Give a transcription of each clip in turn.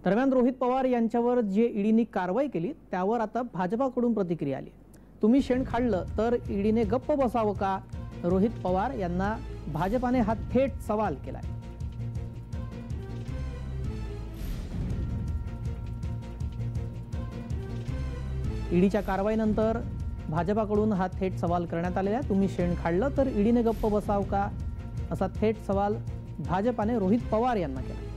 दरम्यान रोहित पवार यांच्यावर जे ईडीने कारवाई केली त्यावर आता भाजपाकडून प्रतिक्रिया आली। तुम्ही शेण खाल्लं तर ईडीने गप्प बसावं का? रोहित पवार यांना भाजपाने हा थेट सवाल केलाय। ईडीच्या कारवाईनंतर भाजपाकडून हा थेट सवाल करण्यात आलेला आहे। तुम्ही शेण खाल्लं तर ईडीने गप्प बसावं का, असा थेट सवाल भाजपाने रोहित पवार यांना केला।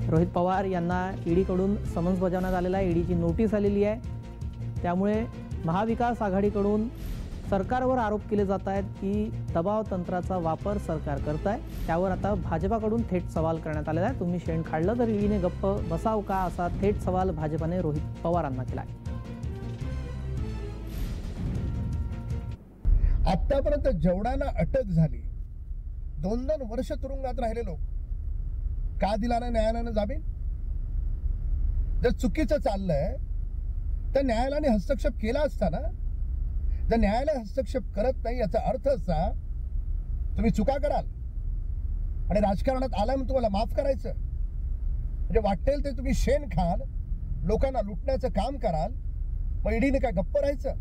रोहित पवार यांना ईडीकडून समन्स बजावण्यात आलेला आहे। ईडीची नोटीस आलेली आहे। त्यामुळे महाविकास आघाडीकडून सरकारवर आरोप केले जात आहेत की दबाव तंत्राचा वापर सरकार करत आहे। त्यावर आता भाजपाकडून थेट सवाल करण्यात आलेला आहे। तुम्ही शेण खाल्लं तर ईडीने गप्प बसाव का, असा थेट सवाल भाजपाने रोहित पवारांना केला आहे। आतापर्यंत जेवढ्यांना अटक झाली, 2-2 वर्ष तुरुंगात राहिले लोक, का दिला नाही न्यायालयाने जामीन? जर चुकीचं चाललंय तर न्यायालयाने हस्तक्षेप केला असता ना। जर न्यायालय हस्तक्षेप करत नाही याचा अर्थ असा तुम्ही चुका कराल आणि राजकारणात आलाय म्हणून तुम्हाला माफ करायचं, म्हणजे वाटेल ते तुम्ही शेण खाल, लोकांना लुटण्याचं काम कराल, मग ईडीने काय गप्प राहायचं?